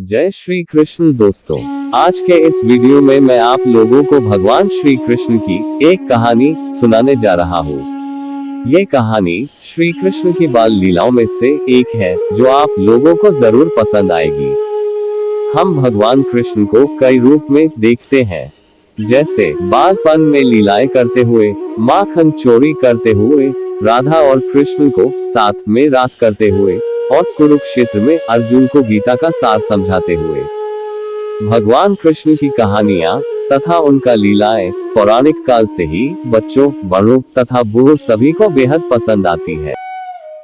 जय श्री कृष्ण दोस्तों, आज के इस वीडियो में मैं आप लोगों को भगवान श्री कृष्ण की एक कहानी सुनाने जा रहा हूँ। ये कहानी श्री कृष्ण की बाल लीलाओं में से एक है जो आप लोगों को जरूर पसंद आएगी। हम भगवान कृष्ण को कई रूप में देखते हैं, जैसे बालपन में लीलाएं करते हुए, माखन चोरी करते हुए, राधा और कृष्ण को साथ में रास करते हुए और कुरुक्षेत्र में अर्जुन को गीता का सार समझाते हुए। भगवान कृष्ण की कहानियां तथा उनका लीलाएं पौराणिक काल से ही बच्चों, बड़ों तथा बूढ़ों सभी को बेहद पसंद आती है।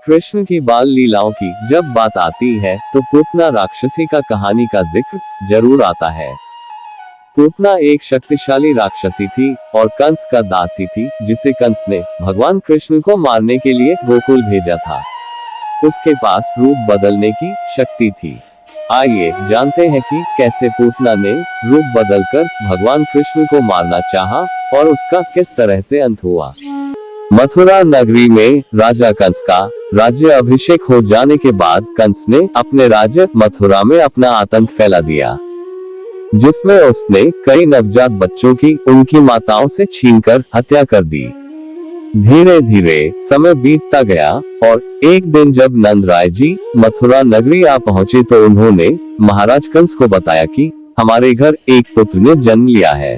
कृष्ण की बाल लीलाओं की जब बात आती है तो पूतना राक्षसी का कहानी का जिक्र जरूर आता है। पूतना एक शक्तिशाली राक्षसी थी और कंस का दासी थी, जिसे कंस ने भगवान कृष्ण को मारने के लिए गोकुल भेजा था। उसके पास रूप बदलने की शक्ति थी। आइए जानते हैं कि कैसे पूतना ने रूप बदलकर भगवान कृष्ण को मारना चाहा और उसका किस तरह से अंत हुआ। मथुरा नगरी में राजा कंस का राज्य अभिषेक हो जाने के बाद कंस ने अपने राज्य मथुरा में अपना आतंक फैला दिया, जिसमें उसने कई नवजात बच्चों की उनकी माताओं से छीनकर हत्या कर दी। धीरे धीरे समय बीतता गया और एक दिन जब नंद राय जी मथुरा नगरी आ पहुंचे तो उन्होंने महाराज कंस को बताया कि हमारे घर एक पुत्र ने जन्म लिया है।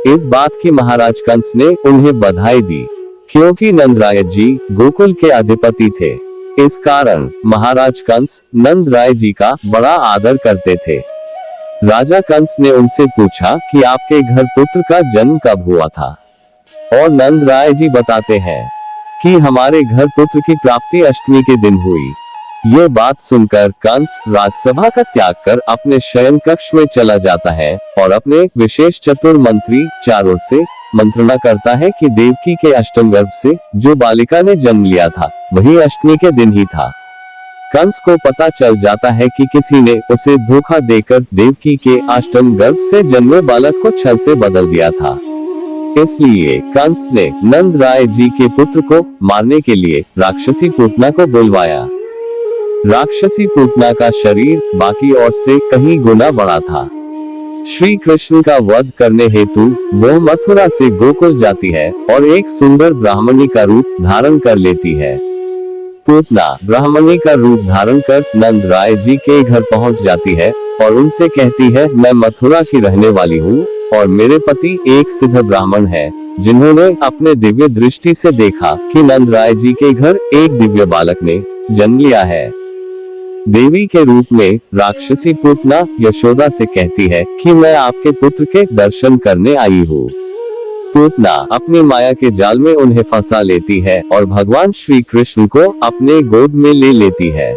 इस बात की महाराज कंस ने उन्हें बधाई दी, क्योंकि नंद राय जी गोकुल के अधिपति थे। इस कारण महाराज कंस नंद राय जी का बड़ा आदर करते थे। राजा कंस ने उनसे पूछा कि आपके घर पुत्र का जन्म कब हुआ था, और नंद राय जी बताते हैं कि हमारे घर पुत्र की प्राप्ति अष्टमी के दिन हुई। ये बात सुनकर कंस राजसभा का त्याग कर अपने शयन कक्ष में चला जाता है और अपने विशेष चतुर मंत्री चारों से मंत्रणा करता है कि देवकी के अष्टम गर्भ से जो बालिका ने जन्म लिया था वही अष्टमी के दिन ही था। कंस को पता चल जाता है कि किसी ने उसे धोखा देकर देवकी के अष्टम गर्भ से जन्मे बालक को छल से बदल दिया था। इसलिए कंस ने नंद राय जी के पुत्र को मारने के लिए राक्षसी पूतना को बुलवाया। राक्षसी पूतना का शरीर बाकी और से कहीं गुना बड़ा था। श्री कृष्ण का वध करने हेतु वह मथुरा से गोकुल जाती है और एक सुंदर ब्राह्मणी का रूप धारण कर लेती है। पूतना ब्राह्मणी का रूप धारण कर नंद राय जी के घर पहुंच जाती है और उनसे कहती है, मैं मथुरा की रहने वाली हूँ और मेरे पति एक सिद्ध ब्राह्मण है, जिन्होंने अपने दिव्य दृष्टि से देखा कि नंद राय जी के घर एक दिव्य बालक ने जन्म लिया है। देवी के रूप में राक्षसी पूतना यशोदा से कहती है कि मैं आपके पुत्र के दर्शन करने आई हूँ। पूतना अपनी माया के जाल में उन्हें फंसा लेती है और भगवान श्री कृष्ण को अपने गोद में ले लेती है।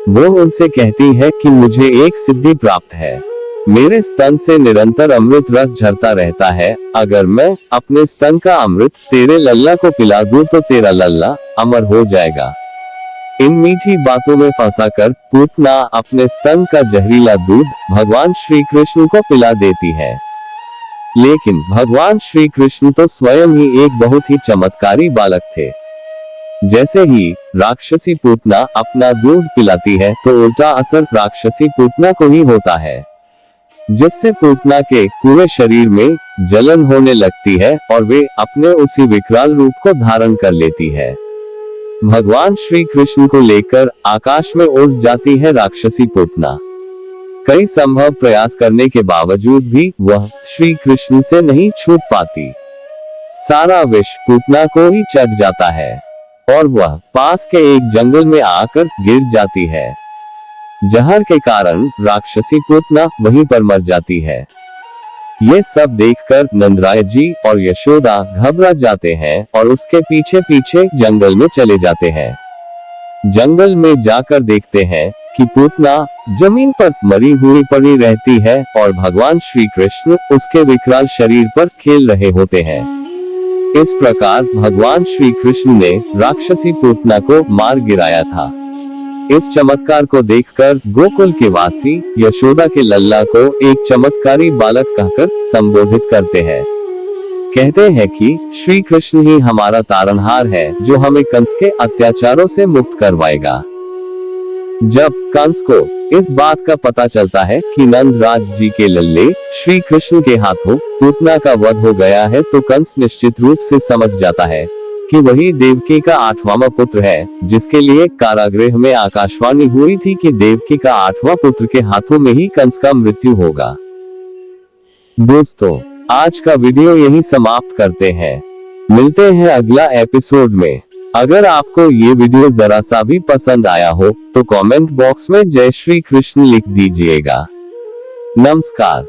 वो उनसे कहती है कि मुझे एक सिद्धि प्राप्त है, मेरे स्तन से निरंतर अमृत रस झरता रहता है। अगर मैं अपने स्तन का अमृत तेरे लल्ला को पिला दूं तो तेरा लल्ला अमर हो जाएगा। इन मीठी बातों में फंसाकर पूतना अपने स्तन का जहरीला दूध भगवान श्री कृष्ण को पिला देती है। लेकिन भगवान श्री कृष्ण तो स्वयं ही एक बहुत ही चमत्कारी बालक थे। जैसे ही राक्षसी पूतना अपना दूध पिलाती है तो उल्टा असर राक्षसी पूतना को ही होता है, जिससे पूतना के पूरे शरीर में जलन होने लगती है और वे अपने उसी विकराल रूप को धारण कर लेती है। भगवान श्री कृष्ण को लेकर आकाश में उड़ जाती है राक्षसी पूतना। कई संभव प्रयास करने के बावजूद भी वह श्री कृष्ण से नहीं छूट पाती। सारा विष पूतना को ही चढ़ जाता है और वह पास के एक जंगल में आकर गिर जाती है। जहर के कारण राक्षसी पूतना वहीं पर मर जाती है। ये सब देखकर नंद राय जी और यशोदा घबरा जाते हैं और उसके पीछे पीछे जंगल में चले जाते हैं। जंगल में जाकर देखते हैं कि पूतना जमीन पर मरी हुई पड़ी रहती है और भगवान श्री कृष्ण उसके विकराल शरीर पर खेल रहे होते हैं। इस प्रकार भगवान श्री कृष्ण ने राक्षसी पूतना को मार गिराया था। इस चमत्कार को देखकर गोकुल के वासी यशोदा के लल्ला को एक चमत्कारी बालक कहकर संबोधित करते हैं। कहते हैं कि श्री कृष्ण ही हमारा तारनहार है, जो हमें कंस के अत्याचारों से मुक्त करवाएगा। जब कंस को इस बात का पता चलता है कि नंद राज जी के लल्ले श्री कृष्ण के हाथों पूतना का वध हो गया है, तो कंस निश्चित रूप से समझ जाता है कि वही देवकी का 8वां पुत्र है, जिसके लिए कारागृह में आकाशवाणी हुई थी कि देवकी का 8वां पुत्र के हाथों में ही कंस का मृत्यु होगा। दोस्तों, आज का वीडियो यही समाप्त करते हैं। मिलते हैं अगला एपिसोड में। अगर आपको ये वीडियो जरा सा भी पसंद आया हो तो कमेंट बॉक्स में जय श्री कृष्ण लिख दीजिएगा। नमस्कार।